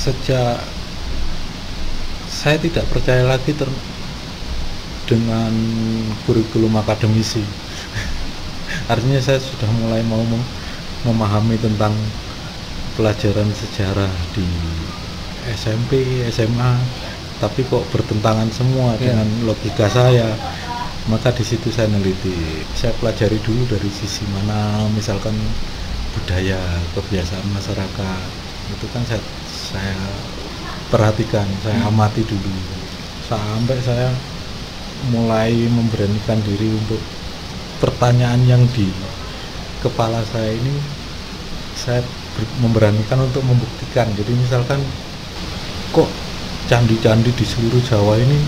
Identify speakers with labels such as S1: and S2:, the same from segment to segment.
S1: sejak saya tidak percaya lagi dengan kurikulum akademisi. Artinya saya sudah mulai mau memahami tentang pelajaran sejarah di SMP, SMA, tapi kok bertentangan semua dengan logika saya. Maka di situ saya neliti, saya pelajari dulu dari sisi mana, misalkan budaya, kebiasaan masyarakat, itu kan saya perhatikan, saya amati dulu, sampai saya mulai memberanikan diri untuk pertanyaan yang di kepala saya ini, saya memberanikan untuk membuktikan. Jadi misalkan kok candi-candi di seluruh Jawa ini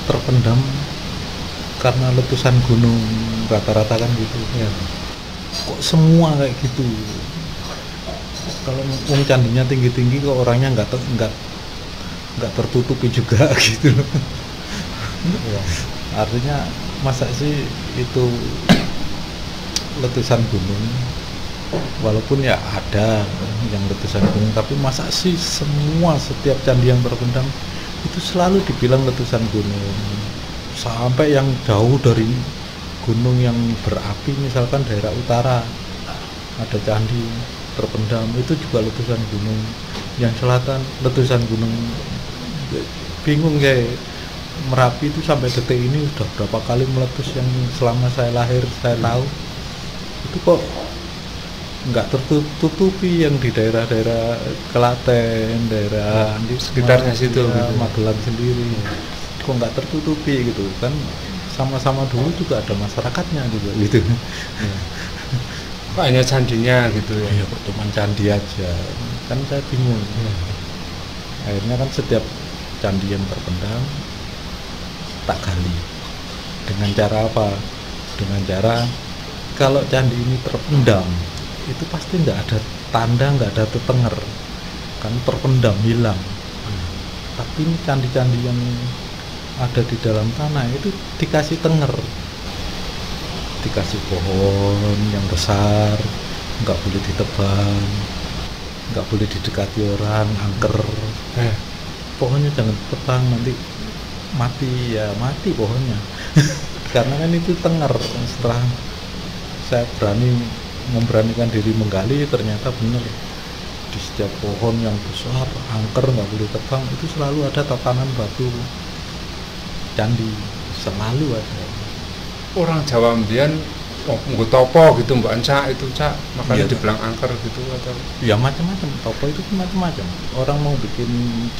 S1: terpendam karena letusan gunung, rata-rata kan gitu ya. Kok semua kayak gitu? Kalau candinya tinggi-tinggi kok orangnya nggak tertutupi juga gitu. Ya. Artinya masa sih itu letusan gunung, walaupun ya ada yang letusan gunung, tapi masa sih setiap candi yang terpendam itu selalu dibilang letusan gunung. Sampai yang jauh dari gunung yang berapi, misalkan daerah utara ada candi terpendam, itu juga letusan gunung. Yang selatan letusan gunung. Bingung kayak Merapi itu sampai detik ini sudah berapa kali meletus yang selama saya lahir saya tahu. Itu kok nggak tertutupi yang di daerah-daerah Klaten, daerah
S2: di sekitarnya situ,
S1: gitu. Magelang sendiri, kok nggak tertutupi gitu kan? Sama-sama dulu juga ada masyarakatnya juga gitu.
S2: Kok hanya candinya gitu ya?
S1: Iya, kok cuma candi aja, kan saya bingung. Akhirnya kan setiap candi yang terpendam tak gali. Dengan cara apa? Dengan cara kalau candi ini terpendam, itu pasti nggak ada tanda, nggak ada tetenger, kan terpendam, hilang. Tapi ini candi-candi yang ada di dalam tanah itu dikasih tenger, dikasih pohon yang besar, nggak boleh ditebang, nggak boleh didekati orang, angker. Pohonnya jangan tebang, nanti mati pohonnya. Karena kan itu tenger. Setelah saya memberanikan diri menggali, ternyata benar di setiap pohon yang besar, angker, nggak boleh tebang, itu selalu ada tatanan batu candi, selalu ada.
S2: Orang Jawa mbiyen nggo topo gitu Mbak Anca itu Cak, makanya dibilang angker gitu atau
S1: ya macam-macam. Topo itu kan macam-macam. Orang mau bikin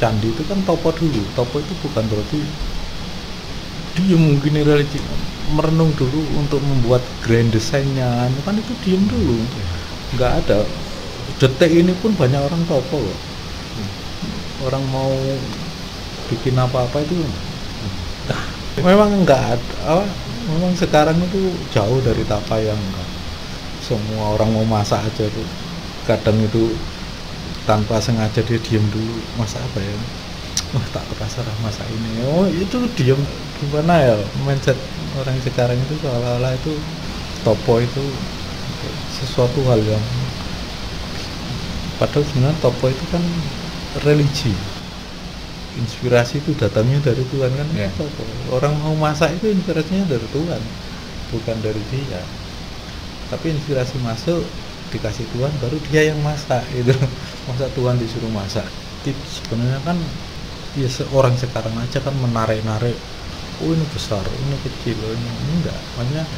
S1: candi itu kan topo dulu. Topo itu bukan berarti dia mungkin religi, merenung dulu untuk membuat grand desainnya, kan itu diem dulu. Nggak ada. Detik ini pun banyak orang topo loh. Orang mau bikin apa-apa itu memang nggak ada. Memang sekarang itu jauh dari tapa yang semua orang mau masak aja tuh. Kadang itu tanpa sengaja dia diem dulu, masak apa ya? Wah, tak terasa masak ini. Oh, itu diem. Gimana ya mindset orang sekarang itu, seolah-olah itu topo itu sesuatu hal yang, padahal sebenarnya topo itu kan religi. Inspirasi itu datangnya dari Tuhan kan. Orang mau masak itu inspirasinya dari Tuhan, bukan dari dia. Tapi inspirasi masuk, dikasih Tuhan, baru dia yang masak itu. Masa Tuhan disuruh masak? Sebenarnya kan ya orang sekarang aja kan menarik-narik, oh ini besar, ini kecil, ini enggak. Makanya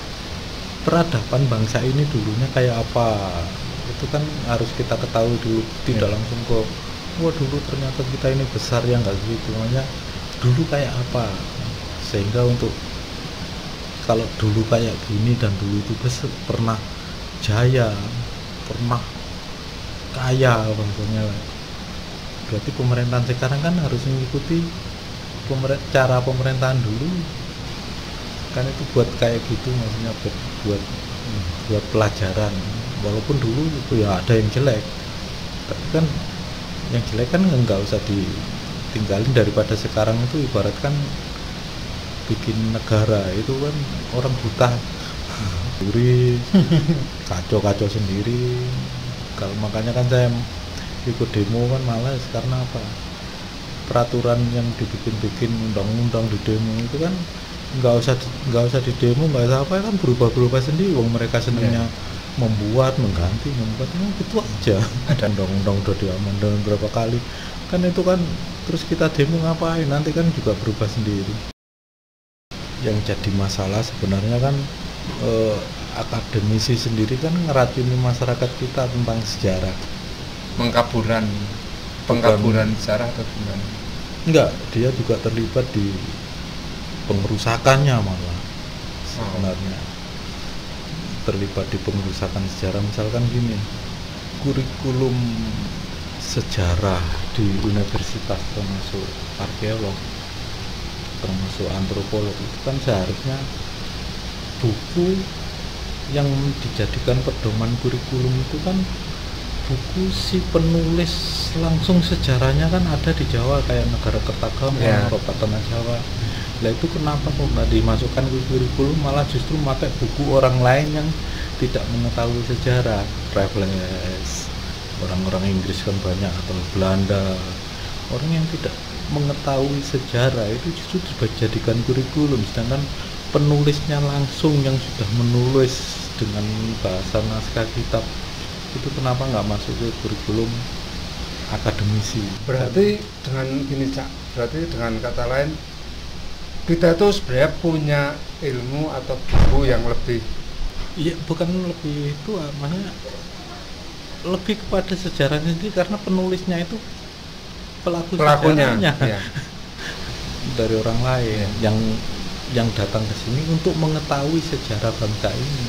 S1: peradaban bangsa ini dulunya kayak apa, itu kan harus kita ketahui dulu. Tidak langsung kok, wah dulu ternyata kita ini besar, ya enggak gitu. Makanya dulu kayak apa, sehingga untuk kalau dulu kayak gini dan dulu itu pernah jaya, pernah kaya bangsanya, berarti pemerintahan sekarang kan harus mengikuti cara pemerintahan dulu kan. Itu buat kayak gitu, maksudnya buat pelajaran. Walaupun dulu itu ya ada yang jelek, tapi kan yang jelek kan nggak usah ditinggalin. Daripada sekarang itu ibaratkan bikin negara itu kan orang buta sendiri, kacau sendiri. Kalau makanya kan saya ikut demo kan malas. Karena apa? Peraturan yang dibikin undang-undang di demo itu kan nggak usah di demo, nggak usah apa, kan berubah sendiri. Wong mereka senangnya membuat itu aja. Ada undang-undang udah diamandemen berapa kali kan, itu kan terus kita demo ngapain, nanti kan juga berubah sendiri. Yang jadi masalah sebenarnya kan akademisi sendiri kan ngeracuni masyarakat kita tentang sejarah.
S2: Pengkaburan sejarah atau gimana?
S1: Enggak, dia juga terlibat di pengerusakannya malah sebenarnya. Terlibat di pengerusakan sejarah. Misalkan gini, kurikulum sejarah di universitas, termasuk arkeolog, termasuk antropolog, itu kan seharusnya buku yang dijadikan pedoman kurikulum itu kan buku si penulis langsung sejarahnya kan ada di Jawa, kayak Negara Kertagama, Ropa Tanah Jawa. Lah itu kenapa kok nggak dimasukkan ke kurikulum, malah justru pakai buku orang lain yang tidak mengetahui sejarah, travelers, orang-orang Inggris kan banyak, atau Belanda, orang yang tidak mengetahui sejarah itu justru dijadikan kurikulum, sedangkan penulisnya langsung yang sudah menulis dengan bahasa naskah kitab itu kenapa nggak masuk ke kurikulum akademisi?
S2: Berarti dengan gini Cak, berarti dengan kata lain kita tuh sebenarnya punya ilmu atau buku yang lebih,
S1: iya, bukan lebih itu, makanya lebih kepada sejarahnya sendiri, karena penulisnya itu pelakunya
S2: ya.
S1: Dari orang lain yang datang ke sini untuk mengetahui sejarah bangsa ini,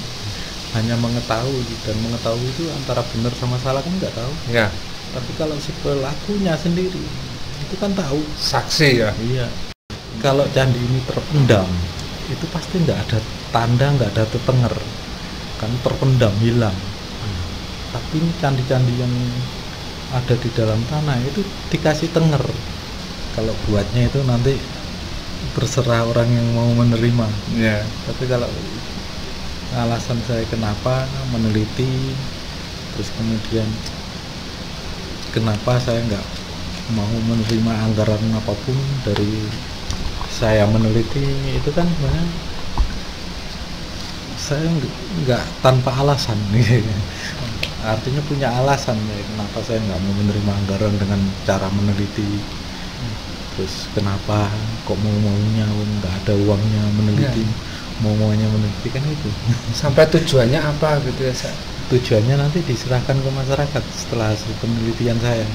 S1: hanya mengetahui, dan mengetahui itu antara benar sama salah kan nggak tahu
S2: ya.
S1: Tapi kalau si pelakunya sendiri itu kan tahu,
S2: saksi ya.
S1: Iya, kalau candi ini terpendam itu pasti nggak ada tanda, nggak ada tetenger, kan terpendam, hilang. Tapi ini candi-candi yang ada di dalam tanah itu dikasih tenger. Kalau buatnya itu nanti terserah orang yang mau menerima. Tapi kalau alasan saya kenapa meneliti, terus kemudian kenapa saya nggak mau menerima anggaran apapun dari saya meneliti, itu kan sebenarnya saya nggak tanpa alasan. Artinya punya alasan ya, kenapa saya nggak mau menerima anggaran dengan cara meneliti. Terus kenapa kok maunya nggak ada uangnya meneliti, maunya meneliti kan itu.
S2: Sampai tujuannya apa gitu ya?
S1: Tujuannya nanti diserahkan ke masyarakat setelah hasil penelitian saya.